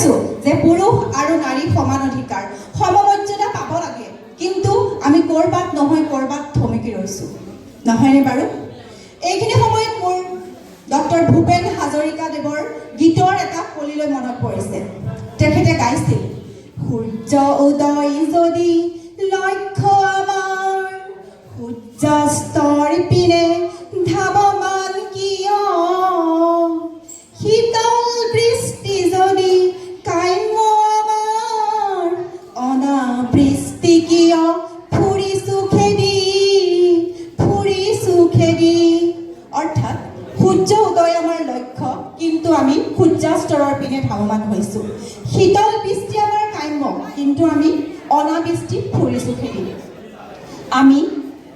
আছোঁ যে পুৰুষ আৰু নাৰী সমান অধিকাৰ সমমৰ্যাদা পাব লাগে, কিন্তু আমি ক'ৰবাত নহয় ক'ৰবাত থমকি ৰৈছোঁ, নহয়নে বাৰু? এইখিনি সময়ত মোৰ ডক্টৰ ভূপেন হাজৰিকাদেৱৰ গীতৰ এটা কলিলৈ মনত পৰিছে। তেখেতে গাইছিল, সূৰ্য উদয় যদি লক্ষ্য আমাৰ, সূৰ্যাস্তৰ পিনে ধাৱমান কিয়, শীতল বৃষ্টি যদি কাম্য আমাৰ, অনাবৃষ্টি কিয় ফুৰিছো খেদি। অৰ্থাৎ সূৰ্য উদয় আমাৰ লক্ষ্য, কিন্তু আমি সূৰ্যাস্তৰৰ পিনে ধাৱমান হৈছোঁ। শীতল বৃষ্টি আমাৰ কাম্য, কিন্তু আমি অনাবৃষ্টি ফুৰিছো খেদি। আমি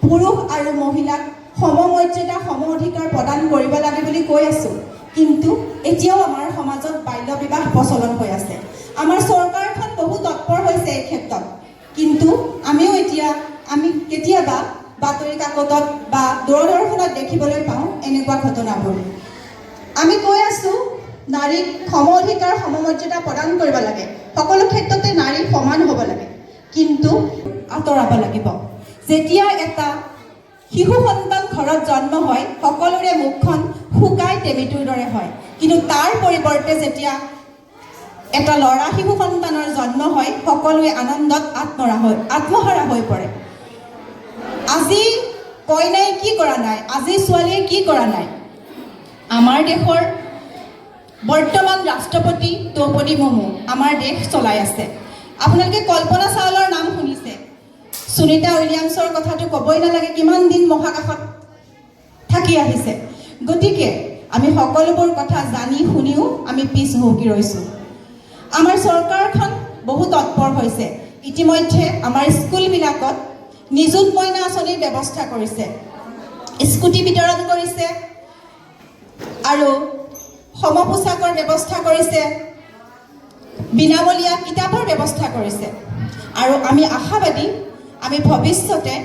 পুৰুষ আৰু মহিলাক সমমৰ্যাদা সম অধিকাৰ প্ৰদান কৰিব লাগে বুলি কৈ আছোঁ, কিন্তু এতিয়াও আমাৰ সমাজত বাল্য বিবাহ প্ৰচলন হৈ আছে। আমাৰ চৰকাৰখন বহু তৎপৰ হৈছে এই ক্ষেত্ৰত, কিন্তু আমি কেতিয়াবা বাতৰি কাকতত বা দূৰদৰ্শনত দেখিবলৈ পাওঁ এনেকুৱা ঘটনাবোৰ। আমি কৈ আছোঁ নাৰীক সম অধিকাৰ সমমৰ্যাদা প্ৰদান কৰিব লাগে, সকলো ক্ষেত্ৰতে নাৰী সমান হ'ব লাগে, কিন্তু আঁতৰাব লাগিব। যেতিয়া এটা শিশু সন্তান ঘৰত জন্ম হয়, সকলোৰে মুখখন শুকাই টেমিটোৰ দৰে হয়, কিন্তু তাৰ পৰিৱৰ্তে যেতিয়া এটা ল'ৰা শিশু সন্তানৰ জন্ম হয়, সকলোৱে আনন্দত আত্মহাৰা হৈ পৰে। আজি কইনাই কি কৰা নাই, আজি ছোৱালীয়ে কি কৰা নাই। আমাৰ দেশৰ বৰ্তমান ৰাষ্ট্ৰপতি দ্ৰৌপদী মুৰ্মু আমাৰ দেশ চলাই আছে। আপোনালোকে কল্পনা চাওলাৰ নাম শুনিছে, সুনিতা উইলিয়ামছৰ কথাটো ক'বই নালাগে, কিমান দিন মহাকাশত থাকি আহিছে। গতিকে আমি সকলোবোৰ কথা জানি শুনিও আমি পিছ হুহুকি ৰৈছোঁ। আমাৰ চৰকাৰখন বহু তৎপৰ হৈছে। ইতিমধ্যে আমাৰ স্কুলবিলাকত নিযুত মইনা আঁচনিৰ ব্যৱস্থা কৰিছে, স্কুটি বিতৰণ কৰিছে আৰু সম পোছাকৰ ব্যৱস্থা কৰিছে, বিনামূলীয়া কিতাপৰ ব্যৱস্থা কৰিছে। আৰু আমি আশাবাদী, আমি ভৱিষ্যতে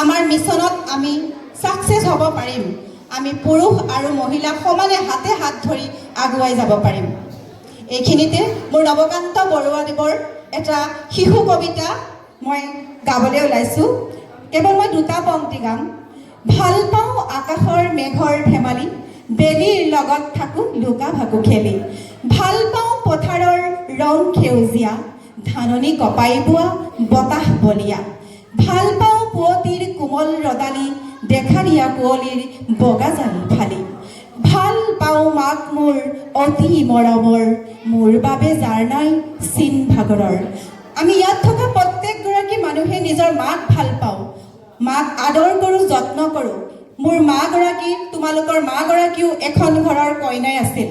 আমাৰ মিছনত আমি ছাকচেছ হ'ব পাৰিম। আমি পুৰুষ আৰু মহিলা সমানে হাতে হাত ধৰি আগুৱাই যাব পাৰিম। এইখিনিতে মোৰ নৱকান্ত বৰুৱাদেৱৰ এটা শিশু কবিতা মই গাবলৈ ওলাইছোঁ। কেৱল মই দুটা পংক্তি গাম। ভাল পাওঁ আকাশৰ মেঘৰ ধেমালি, বেলিৰ লগত থাকোঁ লুকা ভাকু খেলি। ভাল পাওঁ পথাৰৰ ৰং সেউজীয়া, ধাননি কপাই বোৱা বতাহ বলিয়া। ভাল পাওঁ পুৱতিৰ কোমল ৰদালি, দেখা দিয়া কুঁৱলীৰ বগা জালি ফালি। ভাল পাওঁ মাক মোৰ অতি মৰমৰ, মোৰ বাবে যাৰ নাই চিন ভাগৰৰ। আমি ইয়াত থকা প্ৰত্যেকগৰাকী মানুহে নিজৰ মাক ভাল পাওঁ, মাক আদৰ কৰোঁ, যত্ন কৰোঁ। মোৰ মাগৰাকী, তোমালোকৰ মাগৰাকীও এখন ঘৰৰ কইনাই আছিল,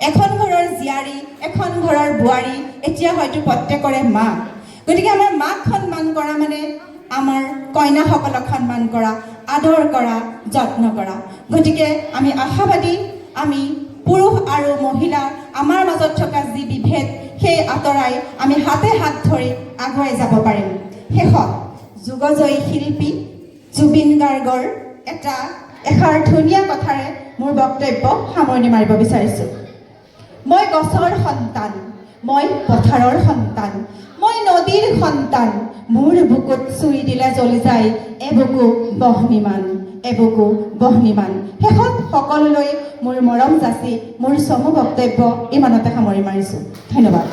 এখন ঘৰৰ জীয়াৰী, এখন ঘৰৰ বোৱাৰী, এতিয়া হয়তো প্ৰত্যেকৰে মা। গতিকে আমাৰ মাক সন্মান কৰা মানে আমাৰ কইনাসকলক সন্মান কৰা, আদৰ কৰা, যত্ন কৰা। গতিকে আমি আশাবাদী, আমি পুৰুষ আৰু মহিলা আমাৰ মাজত থকা যি বিভেদ সেই আঁতৰাই আমি হাতে হাত ধৰি আগুৱাই যাব পাৰিম। শেষত যুগজয়ী শিল্পী জুবিন গাৰ্গৰ এষাৰ ধুনীয়া কথাৰে মোৰ বক্তব্য সামৰণি মাৰিব বিচাৰিছোঁ। মই গছৰ সন্তান, মই পথাৰৰ সন্তান, মই নদীৰ সন্তান, মোৰ বুকুত চুই দিলে জ্বলি যায় এবুকু বহ্নিমান, এবুকু বহ্নিমান। শেষত সকলোলৈ মোৰ মৰম যাচি মোৰ চমু বক্তব্য ইমানতে সামৰি মাৰিছোঁ। ধন্যবাদ।